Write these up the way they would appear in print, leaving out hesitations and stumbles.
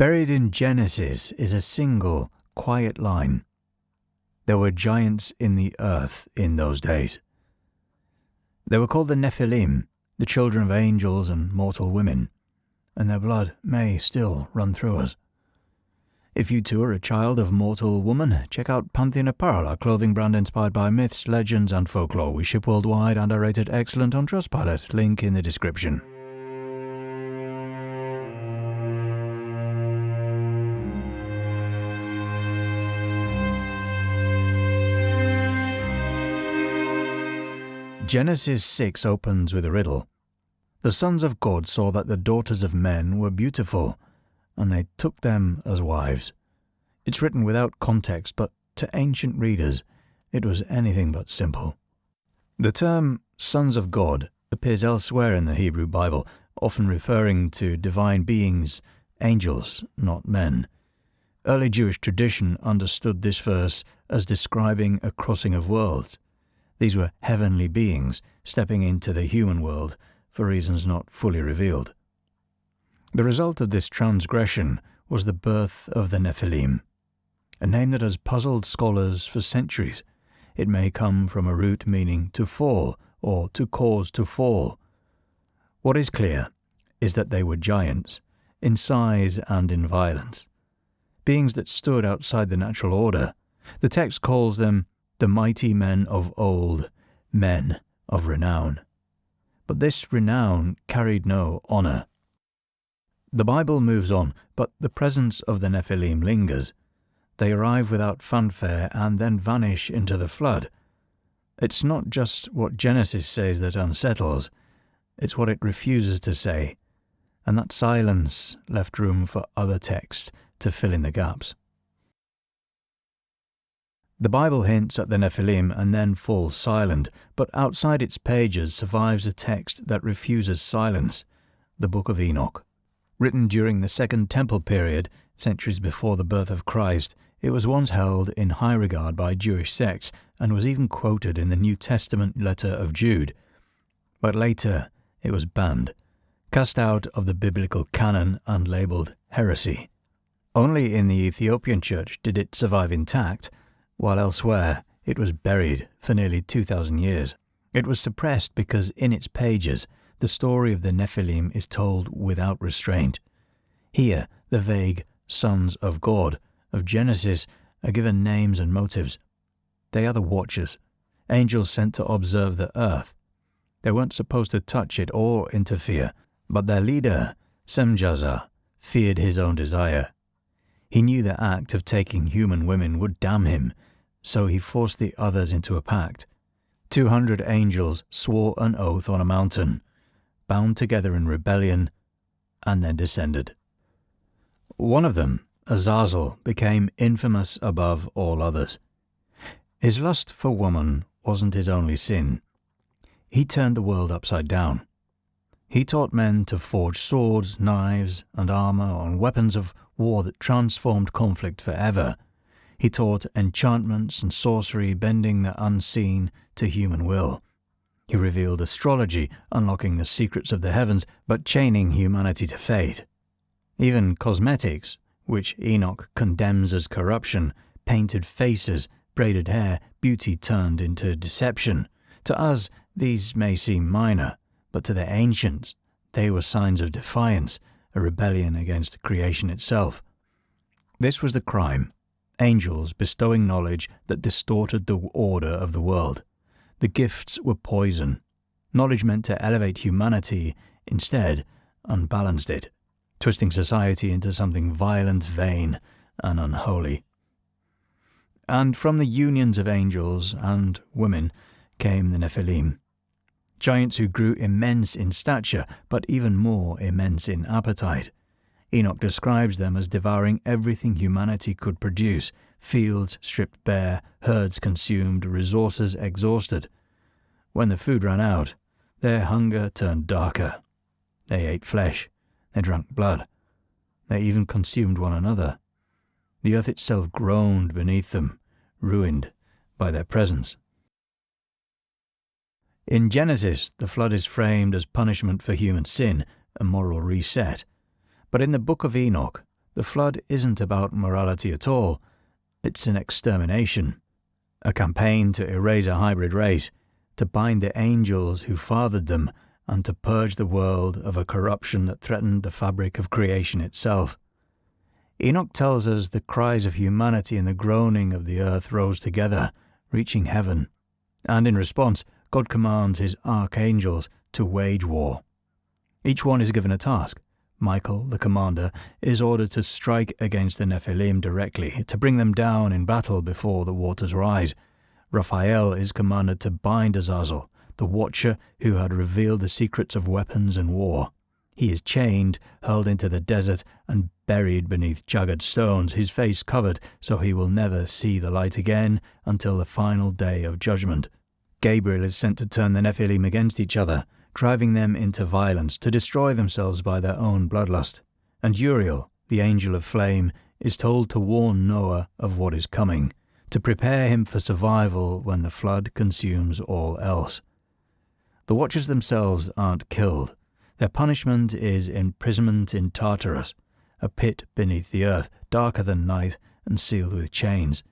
Buried in Genesis is a single, quiet line. There were giants in the earth in those days. They were called the Nephilim, the children of angels and mortal women, and their blood may still run through us. If you too are a child of mortal woman, check out Pantheon Apparel, our clothing brand inspired by myths, legends and folklore. We ship worldwide and are rated excellent on Trustpilot. Link in the description. Genesis 6 opens with a riddle. The sons of God saw that the daughters of men were beautiful, and they took them as wives. It's written without context, but to ancient readers, it was anything but simple. The term sons of God appears elsewhere in the Hebrew Bible, often referring to divine beings, angels, not men. Early Jewish tradition understood this verse as describing a crossing of worlds. These were heavenly beings stepping into the human world for reasons not fully revealed. The result of this transgression was the birth of the Nephilim, a name that has puzzled scholars for centuries. It may come from a root meaning to fall or to cause to fall. What is clear is that they were giants, in size and in violence, beings that stood outside the natural order. The text calls them the mighty men of old, men of renown. But this renown carried no honour. The Bible moves on, but the presence of the Nephilim lingers. They arrive without fanfare and then vanish into the flood. It's not just what Genesis says that unsettles, it's what it refuses to say, and that silence left room for other texts to fill in the gaps. The Bible hints at the Nephilim and then falls silent, but outside its pages survives a text that refuses silence, the Book of Enoch. Written during the Second Temple period, centuries before the birth of Christ, it was once held in high regard by Jewish sects and was even quoted in the New Testament letter of Jude. But later it was banned, cast out of the biblical canon and labelled heresy. Only in the Ethiopian church did it survive intact, while elsewhere it was buried for nearly 2,000 years. It was suppressed because in its pages the story of the Nephilim is told without restraint. Here the vague sons of God of Genesis are given names and motives. They are the watchers, angels sent to observe the earth. They weren't supposed to touch it or interfere, but their leader, Semjaza, feared his own desire. He knew the act of taking human women would damn him, so he forced the others into a pact. 200 angels swore an oath on a mountain, bound together in rebellion, and then descended. One of them, Azazel, became infamous above all others. His lust for woman wasn't his only sin. He turned the world upside down. He taught men to forge swords, knives, and armor and weapons of war that transformed conflict forever. He taught enchantments and sorcery, bending the unseen to human will. He revealed astrology, unlocking the secrets of the heavens, but chaining humanity to fate. Even cosmetics, which Enoch condemns as corruption, painted faces, braided hair, beauty turned into deception. To us, these may seem minor, but to the ancients, they were signs of defiance, a rebellion against creation itself. This was the crime. Angels bestowing knowledge that distorted the order of the world. The gifts were poison. Knowledge meant to elevate humanity, instead unbalanced it, twisting society into something violent, vain, and unholy. And from the unions of angels and women came the Nephilim, giants who grew immense in stature, but even more immense in appetite. Enoch describes them as devouring everything humanity could produce, fields stripped bare, herds consumed, resources exhausted. When the food ran out, their hunger turned darker. They ate flesh, they drank blood, they even consumed one another. The earth itself groaned beneath them, ruined by their presence. In Genesis, the flood is framed as punishment for human sin, a moral reset. But in the Book of Enoch, The flood isn't about morality at all. It's an extermination, a campaign to erase a hybrid race, to bind the angels who fathered them, and to purge the world of a corruption that threatened the fabric of creation itself. Enoch tells us the cries of humanity and the groaning of the earth rose together, reaching heaven, and in response, God commands his archangels to wage war. Each one is given a task. Michael, the commander, is ordered to strike against the Nephilim directly, to bring them down in battle before the waters rise. Raphael is commanded to bind Azazel, the watcher who had revealed the secrets of weapons and war. He is chained, hurled into the desert, and buried beneath jagged stones, his face covered so he will never see the light again until the final day of judgment. Gabriel is sent to turn the Nephilim against each other, driving them into violence, to destroy themselves by their own bloodlust. And Uriel, the angel of flame, is told to warn Noah of what is coming, to prepare him for survival when the flood consumes all else. The watchers themselves aren't killed. Their punishment is imprisonment in Tartarus, a pit beneath the earth, darker than night and sealed with chains.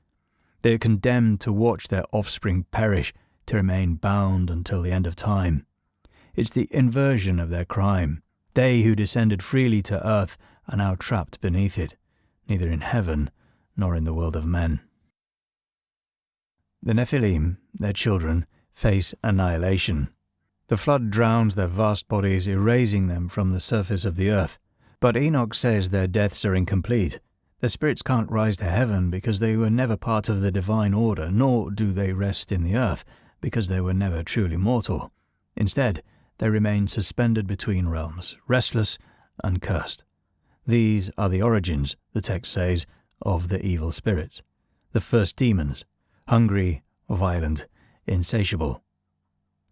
They are condemned to watch their offspring perish, to remain bound until the end of time. It's the inversion of their crime. They who descended freely to earth are now trapped beneath it, neither in heaven nor in the world of men. The Nephilim, their children, face annihilation. The flood drowns their vast bodies, erasing them from the surface of the earth. But Enoch says their deaths are incomplete. Their spirits can't rise to heaven because they were never part of the divine order, nor do they rest in the earth because they were never truly mortal. Instead, they remain suspended between realms, restless and cursed. These are the origins, the text says, of the evil spirits. The first demons, hungry, violent, insatiable.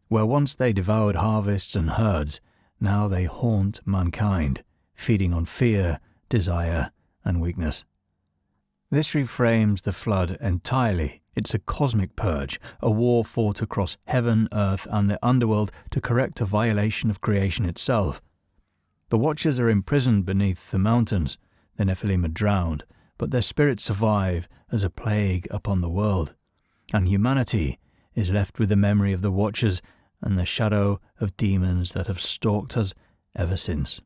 Where once they devoured harvests and herds, now they haunt mankind, feeding on fear, desire, and weakness. This reframes the flood entirely. It's a cosmic purge, a war fought across heaven, earth, and the underworld to correct a violation of creation itself. The Watchers are imprisoned beneath the mountains. The Nephilim are drowned, but their spirits survive as a plague upon the world. And humanity is left with the memory of the Watchers and the shadow of demons that have stalked us ever since.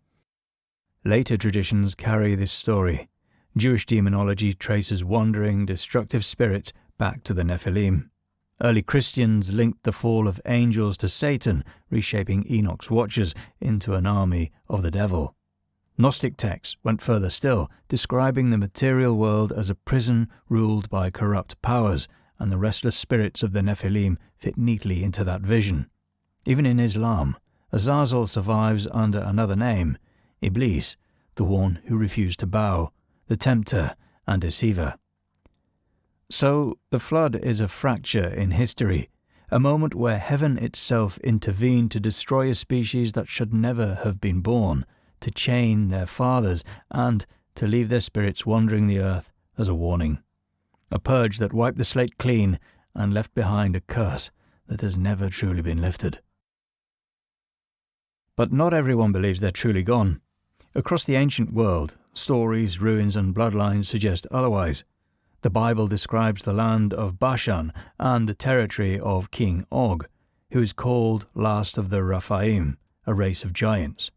Later traditions carry this story. Jewish demonology traces wandering, destructive spirits back to the Nephilim. Early Christians linked the fall of angels to Satan, reshaping Enoch's Watchers into an army of the devil. Gnostic texts went further still, describing the material world as a prison ruled by corrupt powers, and the restless spirits of the Nephilim fit neatly into that vision. Even in Islam, Azazel survives under another name, Iblis, the one who refused to bow, the tempter and deceiver. So the flood is a fracture in history, a moment where heaven itself intervened to destroy a species that should never have been born, to chain their fathers, and to leave their spirits wandering the earth as a warning. A purge that wiped the slate clean and left behind a curse that has never truly been lifted. But not everyone believes they're truly gone. Across the ancient world, stories, ruins, and bloodlines suggest otherwise. The Bible describes the land of Bashan and the territory of King Og, who is called last of the Rephaim, a race of giants.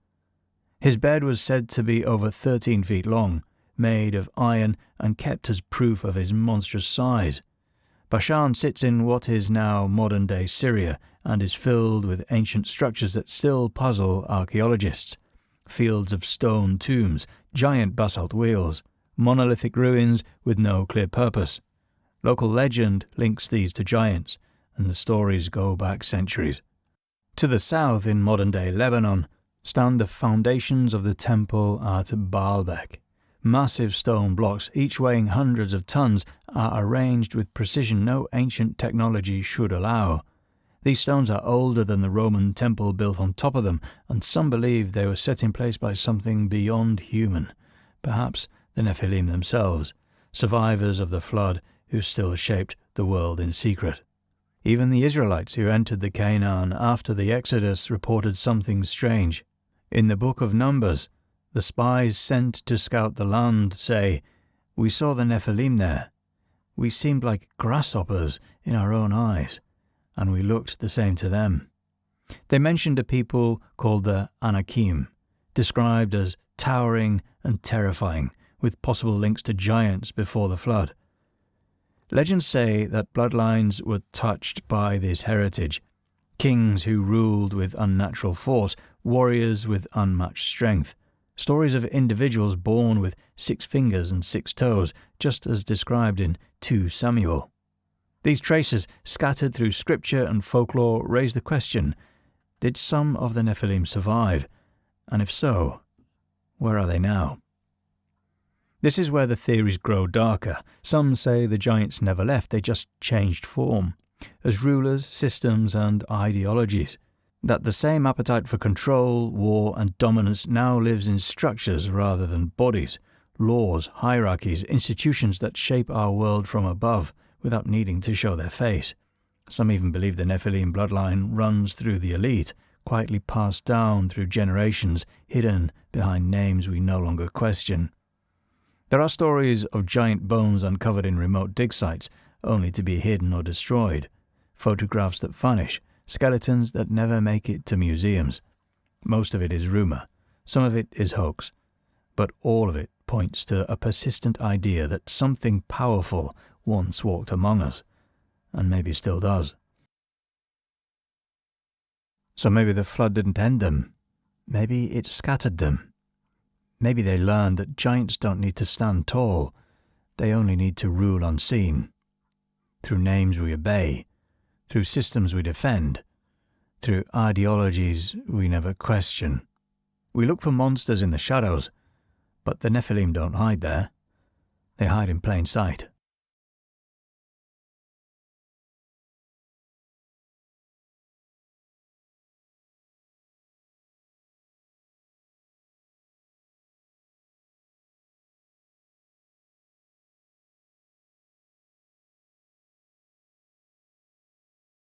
His bed was said to be over 13 feet long, made of iron and kept as proof of his monstrous size. Bashan sits in what is now modern-day Syria and is filled with ancient structures that still puzzle archaeologists. Fields of stone tombs, giant basalt wheels, monolithic ruins with no clear purpose. Local legend links these to giants, and the stories go back centuries. To the south, in modern-day Lebanon, stand the foundations of the temple at Baalbek. Massive stone blocks, each weighing hundreds of tons, are arranged with precision no ancient technology should allow. These stones are older than the Roman temple built on top of them, and some believe they were set in place by something beyond human, perhaps the Nephilim themselves, survivors of the flood who still shaped the world in secret. Even the Israelites who entered the Canaan after the Exodus reported something strange. In the book of Numbers, The spies sent to scout the land say, "We saw the Nephilim there. We seemed like grasshoppers in our own eyes, and we looked the same to them." They mentioned a people called the Anakim, described as towering and terrifying, with possible links to giants before the flood. Legends say that bloodlines were touched by this heritage, kings who ruled with unnatural force, warriors with unmatched strength, stories of individuals born with 6 fingers and 6 toes, just as described in 2 Samuel. These traces, scattered through scripture and folklore, raise the question, did some of the Nephilim survive? And if so, where are they now? This is where the theories grow darker. Some say the giants never left, they just changed form, as rulers, systems, and ideologies. That the same appetite for control, war, and dominance now lives in structures rather than bodies, laws, hierarchies, institutions that shape our world from above without needing to show their face. Some even believe the Nephilim bloodline runs through the elite, quietly passed down through generations, hidden behind names we no longer question. There are stories of giant bones uncovered in remote dig sites, only to be hidden or destroyed, photographs that vanish, skeletons that never make it to museums. Most of it is rumor, some of it is hoax, but all of it points to a persistent idea that something powerful once walked among us, and maybe still does. So maybe the flood didn't end them. Maybe it scattered them. Maybe they learned that giants don't need to stand tall. They only need to rule unseen. Through names we obey, through systems we defend, through ideologies we never question. We look for monsters in the shadows, but the Nephilim don't hide there. They hide in plain sight.